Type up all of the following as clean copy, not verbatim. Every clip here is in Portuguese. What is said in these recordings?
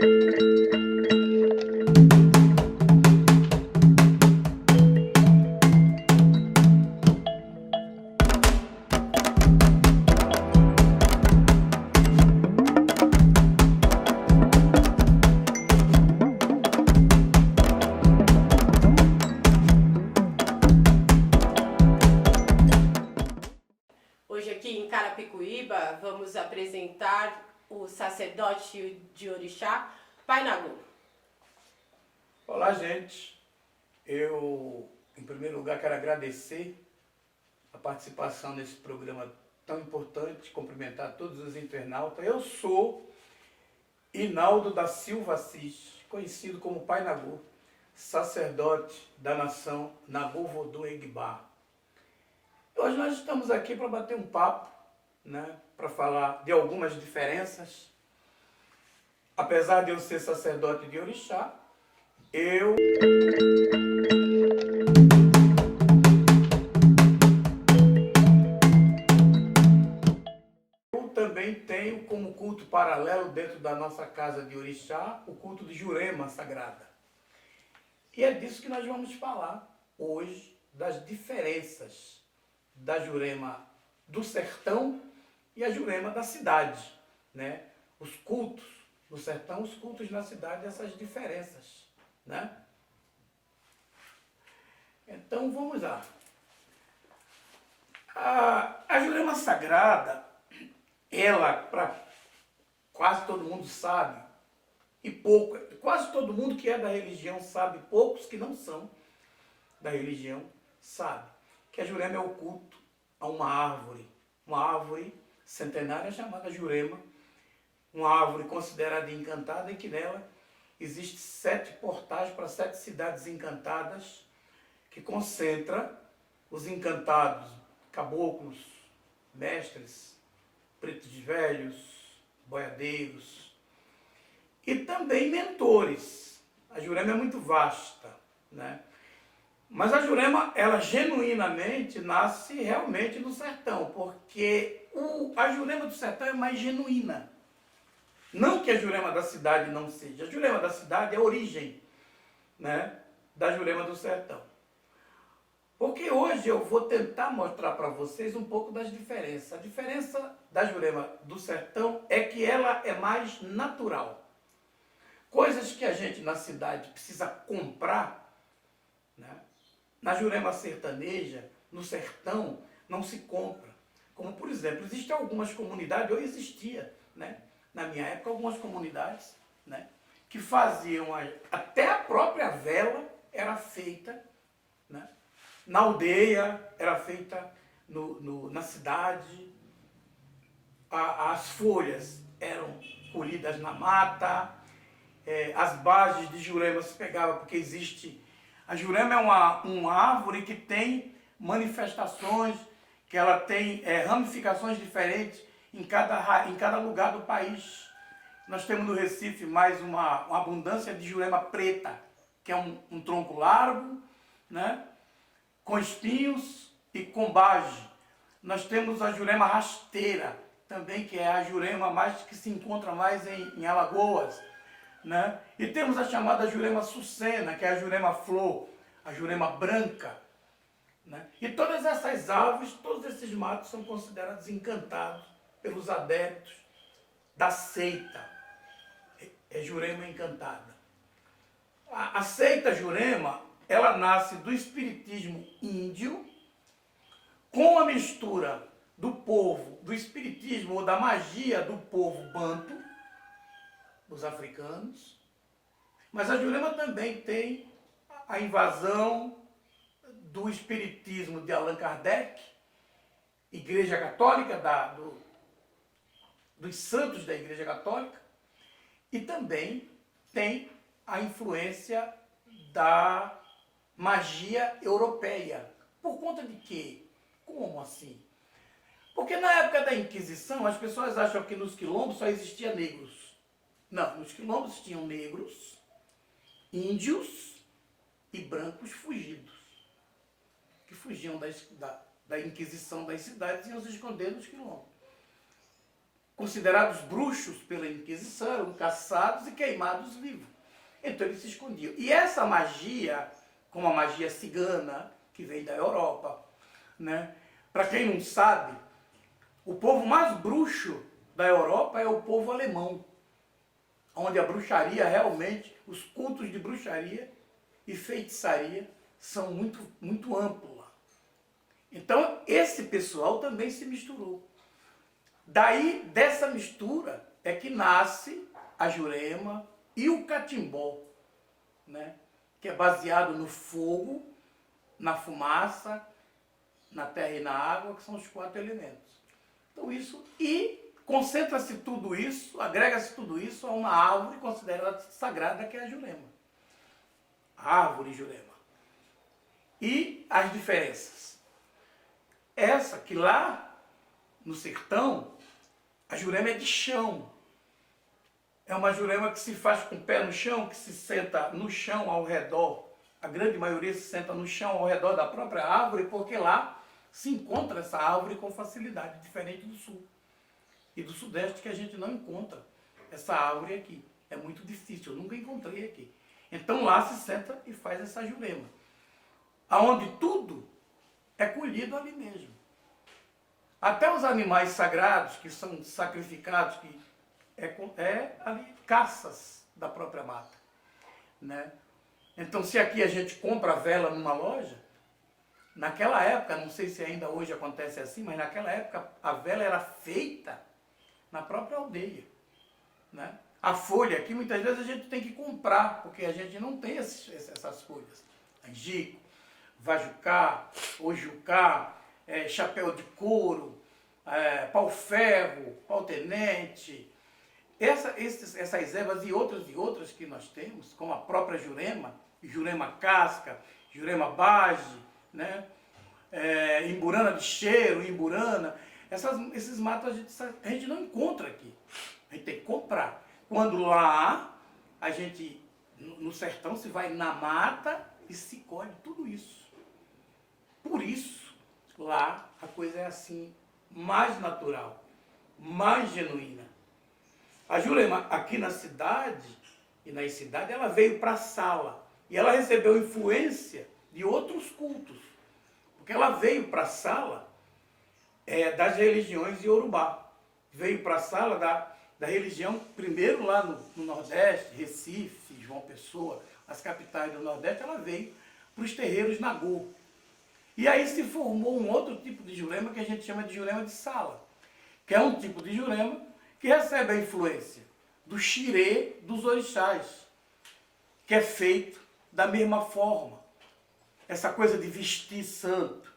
Hoje aqui em Carapicuíba vamos apresentar o sacerdote de Orixá, Pai Nagu. Olá, gente. Eu, em primeiro lugar, quero agradecer a participação nesse programa tão importante, cumprimentar todos os internautas. Eu sou Inaldo da Silva Assis, conhecido como Pai Nagu, sacerdote da nação Nagu Vodou Egbá. Hoje nós estamos aqui para bater um papo, né, para falar de algumas diferenças. Apesar de eu ser sacerdote de Orixá, eu também tenho como culto paralelo dentro da nossa casa de Orixá, o culto de Jurema Sagrada. E é disso que nós vamos falar hoje, das diferenças da Jurema do sertão e a Jurema da cidade, né? Os cultos no sertão, os cultos na cidade, essas diferenças, né? Então vamos lá. A Jurema Sagrada, ela, para quase todo mundo sabe, e quase todo mundo que é da religião sabe, poucos que não são da religião sabe, que a Jurema é o culto a uma árvore centenária chamada Jurema, uma árvore considerada encantada e que nela existem 7 portais para 7 cidades encantadas, que concentra os encantados, caboclos, mestres, pretos velhos, boiadeiros e também mentores. A Jurema é muito vasta, né? Mas a Jurema, ela genuinamente nasce realmente no sertão, porque a Jurema do sertão é mais genuína. Não que a Jurema da cidade não seja. A Jurema da cidade é a origem, né, da Jurema do sertão. Porque hoje eu vou tentar mostrar para vocês um pouco das diferenças. A diferença da Jurema do sertão é que ela é mais natural. Coisas que a gente na cidade precisa comprar, né, na Jurema sertaneja, no sertão, não se compra. Como, por exemplo, existem algumas comunidades, ou existia, né, na minha época, algumas comunidades, né, que faziam, até a própria vela era feita, né, na aldeia, era feita na cidade, as folhas eram colhidas na mata, as bases de Jurema se pegavam, porque existe... A Jurema é uma árvore que tem manifestações, que ela tem ramificações diferentes em cada lugar do país. Nós temos no Recife mais uma abundância de Jurema preta, que é um tronco largo, né, com espinhos e com bage. Nós temos a Jurema rasteira, também, que é a Jurema que se encontra mais em Alagoas, né? E temos a chamada Jurema Sucena, que é a Jurema flor, a Jurema branca, né? E todas essas árvores, todos esses matos são considerados encantados pelos adeptos da seita, Jurema encantada. A seita Jurema, ela nasce do espiritismo índio, com a mistura do povo, do espiritismo ou da magia do povo banto, dos africanos, mas a Jurema também tem a invasão do espiritismo de Allan Kardec, Igreja Católica, dos santos da Igreja Católica, e também tem a influência da magia europeia. Por conta de quê? Como assim? Porque na época da Inquisição, as pessoas acham que nos quilombos só existia negros. Não, nos quilombos tinham negros, índios e brancos fugidos, que fugiam da Inquisição das cidades e iam se esconder nos quilombos. considerados bruxos pela Inquisição, eram caçados e queimados vivos. Então eles se escondiam. E essa magia, como a magia cigana, que vem da Europa, né? Para quem não sabe, o povo mais bruxo da Europa é o povo alemão, onde a bruxaria realmente, os cultos de bruxaria e feitiçaria são muito amplos lá. Então esse pessoal também se misturou. Daí, dessa mistura, é que nasce a Jurema e o catimbó, né? Que é baseado no fogo, na fumaça, na terra e na água, que são os 4 elementos. Então isso, e concentra-se tudo isso, agrega-se tudo isso a uma árvore considerada sagrada, que é a Jurema. A árvore Jurema. E as diferenças. Essa que lá no sertão, a Jurema é de chão. É uma Jurema que se faz com o pé no chão, que se senta no chão ao redor. A grande maioria se senta no chão ao redor da própria árvore, porque lá se encontra essa árvore com facilidade, diferente do sul e do sudeste, que a gente não encontra essa árvore aqui. É muito difícil, eu nunca encontrei aqui. Então lá se senta e faz essa Jurema, aonde tudo é colhido ali mesmo. Até os animais sagrados que são sacrificados, que é ali caças da própria mata, né? Então, se aqui a gente compra vela numa loja, naquela época, não sei se ainda hoje acontece assim, mas naquela época a vela era feita na própria aldeia, né? A folha aqui, muitas vezes a gente tem que comprar, porque a gente não tem essas folhas. Angico, vajucá, ojucá, chapéu de couro, pau-ferro, pau-tenente. Essas ervas e outras que nós temos, como a própria Jurema, Jurema casca, Jurema bage, né? Imburana de cheiro, imburana. Esses matos a gente não encontra aqui. A gente tem que comprar. Quando lá, a gente, no sertão, se vai na mata e se colhe tudo isso. Por isso, lá a coisa é assim, mais natural, mais genuína. A Jurema, aqui na cidade, e nas cidades, ela veio para a sala. E ela recebeu influência de outros cultos. Porque ela veio para a sala das religiões iorubá. Veio para a sala da religião, primeiro lá no Nordeste, Recife, João Pessoa, as capitais do Nordeste, ela veio para os terreiros Nagô. E aí se formou um outro tipo de Jurema que a gente chama de Jurema de sala, que é um tipo de Jurema que recebe a influência do xirê dos orixás, que é feito da mesma forma. Essa coisa de vestir santo,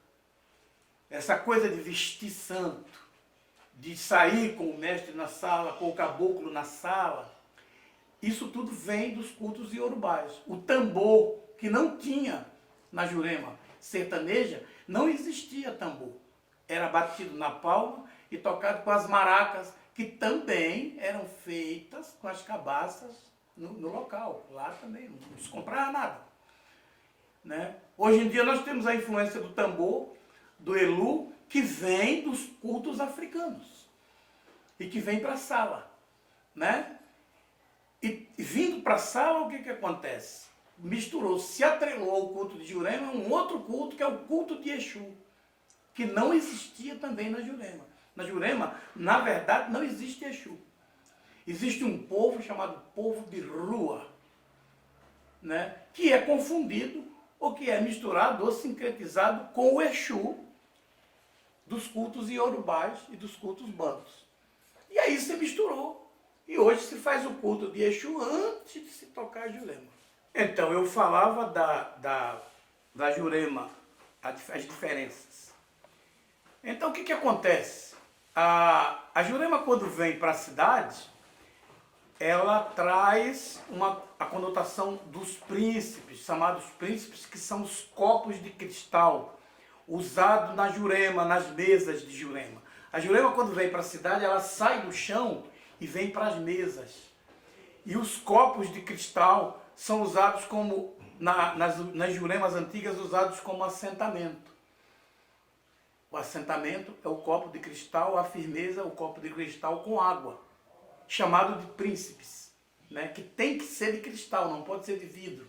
de sair com o mestre na sala, com o caboclo na sala, isso tudo vem dos cultos iorubás. O tambor, que não tinha na Jurema sertaneja, não existia tambor. Era batido na palma e tocado com as maracas, que também eram feitas com as cabaças no local. Lá também não se comprava nada, né? Hoje em dia nós temos a influência do tambor, do elu, que vem dos cultos africanos e que vem para a sala, né? E vindo para a sala, o que acontece? Misturou, se atrelou ao culto de Jurema um outro culto, que é o culto de Exu, que não existia também na Jurema. Na Jurema, na verdade, não existe Exu. Existe um povo chamado povo de Rua, né? Que é confundido, ou que é misturado ou sincretizado com o Exu dos cultos iorubás e dos cultos bantos. E aí se misturou. E hoje se faz o culto de Exu antes de se tocar a Jurema. Então, eu falava da Jurema, as diferenças. Então, o que acontece? A Jurema, quando vem para a cidade, ela traz a conotação dos príncipes, chamados príncipes, que são os copos de cristal, usados na Jurema, nas mesas de Jurema. A Jurema, quando vem para a cidade, ela sai do chão e vem para as mesas. E os copos de cristal são usados como, nas Juremas antigas, usados como assentamento. O assentamento é o copo de cristal, a firmeza é o copo de cristal com água, chamado de príncipes, né? Que tem que ser de cristal, não pode ser de vidro.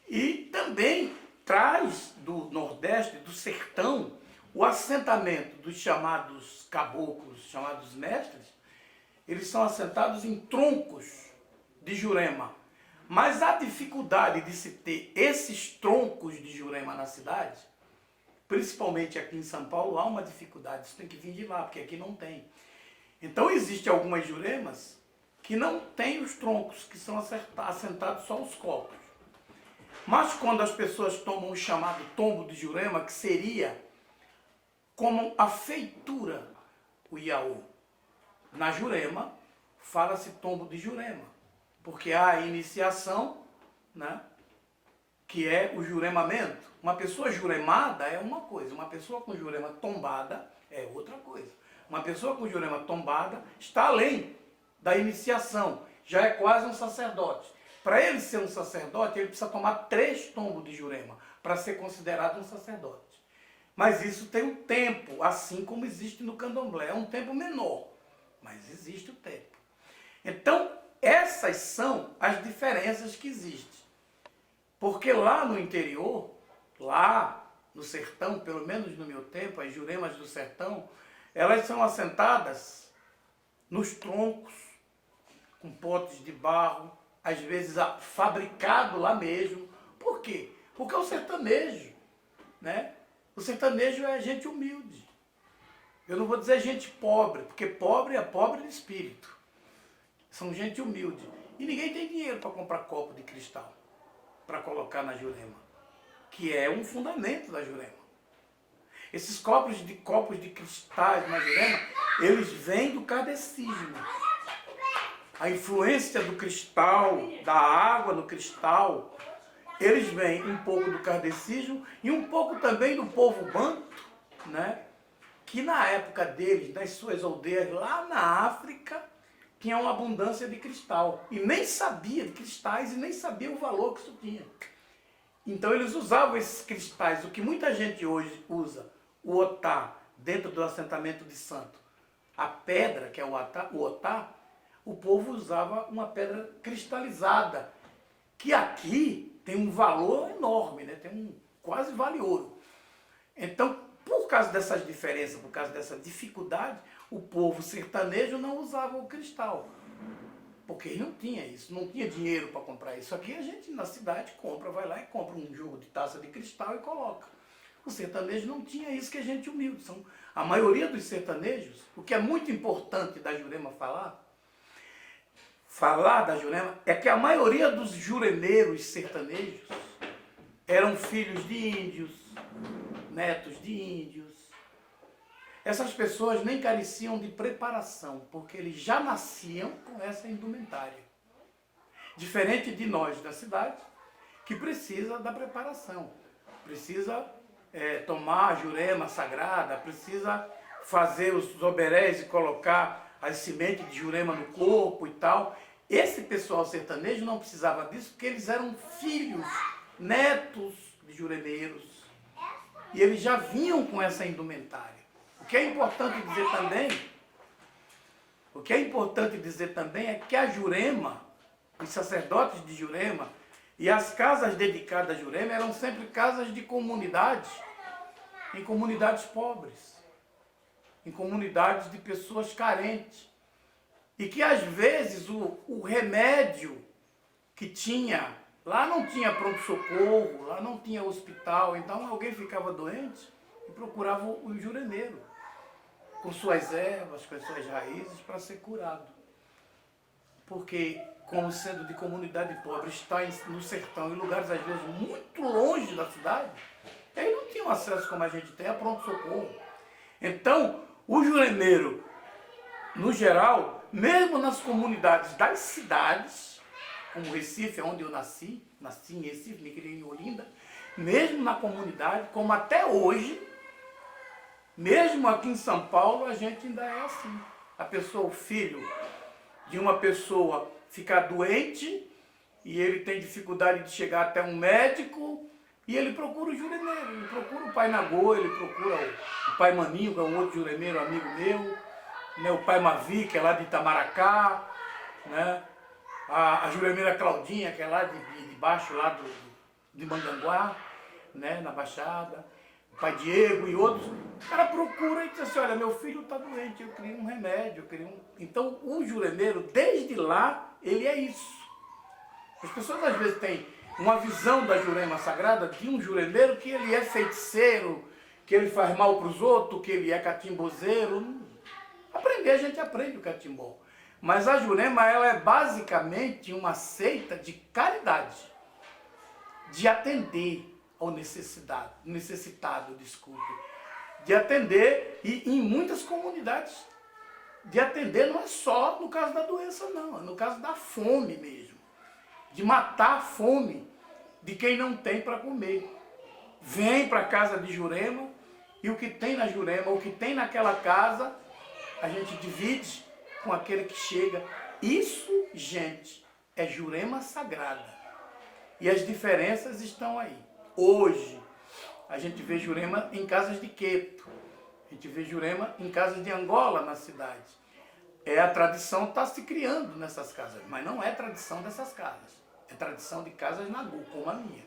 E também traz do Nordeste, do sertão, o assentamento dos chamados caboclos, chamados mestres. Eles são assentados em troncos de jurema. Mas a dificuldade de se ter esses troncos de jurema na cidade, principalmente aqui em São Paulo, há uma dificuldade. Isso tem que vir de lá, porque aqui não tem. Então existem algumas juremas que não têm os troncos, que são assentados só os copos. Mas quando as pessoas tomam o chamado tombo de jurema, que seria como a feitura, o iaô, na jurema, fala-se tombo de jurema, porque há a iniciação, né, que é o juremamento. Uma pessoa juremada é uma coisa, uma pessoa com jurema tombada é outra coisa. Uma pessoa com jurema tombada está além da iniciação, já é quase um sacerdote. Para ele ser um sacerdote, ele precisa tomar 3 tombos de jurema para ser considerado um sacerdote. Mas isso tem um tempo, assim como existe no candomblé. É um tempo menor, mas existe o tempo. Então, essas são as diferenças que existem. Porque lá no interior, lá no sertão, pelo menos no meu tempo, as juremas do sertão, elas são assentadas nos troncos, com potes de barro, às vezes fabricado lá mesmo. Por quê? Porque é o sertanejo, né? O sertanejo é gente humilde. Eu não vou dizer gente pobre, porque pobre é pobre de espírito. São gente humilde. E ninguém tem dinheiro para comprar copo de cristal, para colocar na jurema, que é um fundamento da jurema. Esses copos de cristais na jurema, eles vêm do kardecismo. A influência do cristal, da água no cristal, eles vêm um pouco do kardecismo e um pouco também do povo banto, né? Que na época deles, nas suas aldeias lá na África, tinha uma abundância de cristal. E nem sabia de cristais e nem sabia o valor que isso tinha. Então eles usavam esses cristais, o que muita gente hoje usa, o otá, dentro do assentamento de santo. A pedra, que é o otá, o povo usava uma pedra cristalizada, que aqui tem um valor enorme, né? Quase vale ouro. Então, por causa dessas diferenças, por causa dessa dificuldade, o povo sertanejo não usava o cristal. Porque não tinha isso, não tinha dinheiro para comprar isso. Aqui a gente na cidade compra, vai lá e compra um jogo de taça de cristal e coloca. O sertanejo não tinha isso, que é gente humilde. A maioria dos sertanejos, o que é muito importante da Jurema falar da Jurema, é que a maioria dos juremeiros sertanejos eram filhos de índios, netos de índios. Essas pessoas nem careciam de preparação, porque eles já nasciam com essa indumentária. Diferente de nós da cidade, que precisa da preparação. Precisa tomar a jurema sagrada, precisa fazer os oberés e colocar as sementes de jurema no corpo e tal. Esse pessoal sertanejo não precisava disso, porque eles eram filhos, netos de juremeiros. E eles já vinham com essa indumentária. O que é importante dizer também é que a Jurema, os sacerdotes de Jurema e as casas dedicadas a Jurema eram sempre casas de comunidades, em comunidades pobres, em comunidades de pessoas carentes. E que às vezes o remédio que tinha, lá não tinha pronto-socorro, lá não tinha hospital, então alguém ficava doente e procurava o juremeiro, com suas ervas, com as suas raízes, para ser curado. Porque, como sendo de comunidade pobre, está no sertão, em lugares às vezes muito longe da cidade, eles não tinham acesso como a gente tem a pronto-socorro. Então, o juremeiro, no geral, mesmo nas comunidades das cidades, como Recife, onde eu nasci em Recife, me criei em Olinda, mesmo na comunidade, como até hoje, mesmo aqui em São Paulo, a gente ainda é assim. A pessoa, o filho de uma pessoa ficar doente e ele tem dificuldade de chegar até um médico, E ele procura o juremeiro, ele procura o pai Nagô, ele procura o pai Maninho, que é um outro juremeiro amigo meu, né, o pai Mavi, que é lá de Itamaracá, né, a juremeira Claudinha, que é lá de baixo, lá de Manganguá, né, na Baixada, o pai Diego e outros. O cara procura e diz assim, olha, meu filho está doente, eu queria um remédio, eu queria um... Então o juremeiro, desde lá, ele é isso. As pessoas às vezes têm uma visão da Jurema Sagrada de um juremeiro que ele é feiticeiro, que ele faz mal para os outros, que ele é catimbozeiro. Aprender, a gente aprende o catimbó. Mas a Jurema, ela é basicamente uma seita de caridade, de atender ao necessitado, de atender, e em muitas comunidades, de atender não é só no caso da doença, não, é no caso da fome mesmo. De matar a fome de quem não tem para comer. Vem para a casa de Jurema e o que tem na Jurema, o que tem naquela casa, a gente divide com aquele que chega. Isso, gente, é Jurema Sagrada. E as diferenças estão aí. Hoje, a gente vê Jurema em casas de Queto. A gente vê Jurema em casas de Angola, na cidade. A tradição está se criando nessas casas, mas não é tradição dessas casas. É tradição de casas Nagô, como a minha.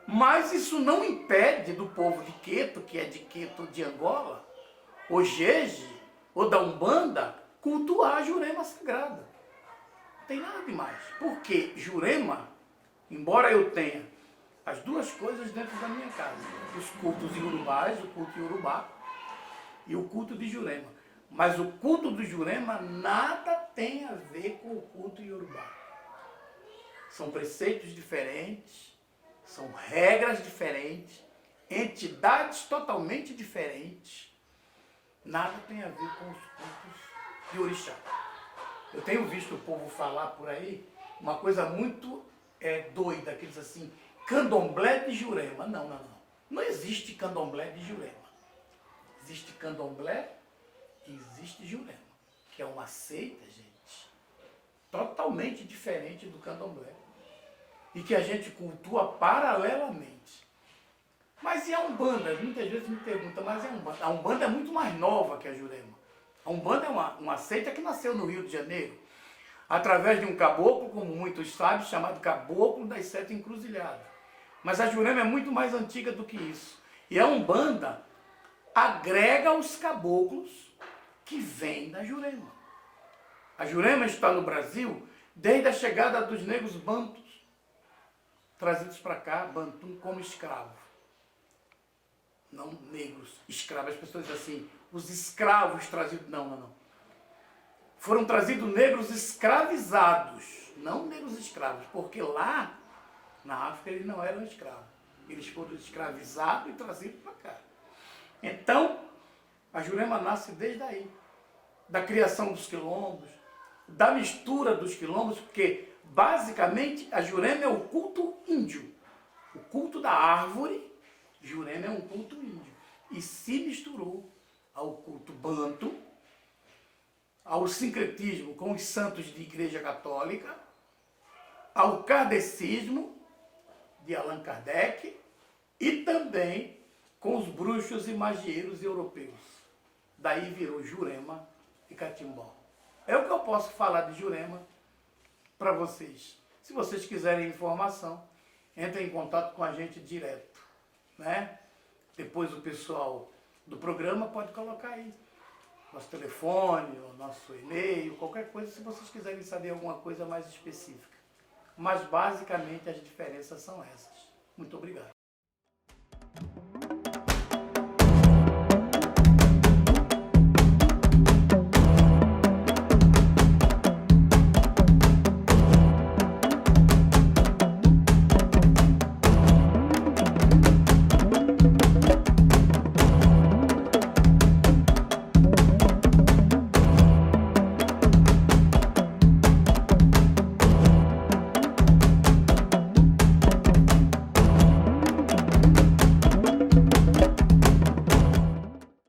Mas isso não impede do povo de Queto, que é de Queto de Angola, ou Jeje, ou da Umbanda, cultuar a Jurema Sagrada. Não tem nada demais. Porque Jurema, embora eu tenha as duas coisas dentro da minha casa, os cultos iorubás, o culto iorubá e o culto de Jurema. Mas o culto do Jurema nada tem a ver com o culto iorubá. São preceitos diferentes, são regras diferentes, entidades totalmente diferentes. Nada tem a ver com os cultos de orixá. Eu tenho visto o povo falar por aí uma coisa muito doida, que diz assim, candomblé de Jurema. Não, não, não. Não existe candomblé de Jurema. Existe candomblé e existe Jurema, que é uma seita, gente, totalmente diferente do candomblé. E que a gente cultua paralelamente. Mas e a Umbanda? Muitas vezes me perguntam, mas e a Umbanda? A Umbanda é muito mais nova que a Jurema. A Umbanda é uma seita que nasceu no Rio de Janeiro, através de um caboclo, como muitos sabem, chamado Caboclo das Sete Encruzilhadas. Mas a Jurema é muito mais antiga do que isso. E a Umbanda agrega os caboclos que vêm da Jurema. A Jurema está no Brasil desde a chegada dos negros bantus, trazidos para cá, bantu, como escravo. Não negros, escravos. As pessoas dizem assim, os escravos trazidos. Não, não, não. Foram trazidos negros escravizados, não negros escravos, porque lá na África eles não eram escravos. Eles foram escravizados e trazidos para cá. Então, a Jurema nasce desde aí, da criação dos quilombos, da mistura dos quilombos, porque basicamente a Jurema é o culto índio. O culto da árvore, Jurema é um culto índio. E se misturou ao culto banto, ao sincretismo com os santos de Igreja Católica, ao kardecismo de Allan Kardec e também com os bruxos e magieiros europeus. Daí virou Jurema e Catimbó. É o que eu posso falar de Jurema para vocês. Se vocês quiserem informação, entrem em contato com a gente direto, né? Depois o pessoal do programa pode colocar aí nosso telefone, o nosso e-mail, qualquer coisa, se vocês quiserem saber alguma coisa mais específica. Mas basicamente as diferenças são essas. Muito obrigado.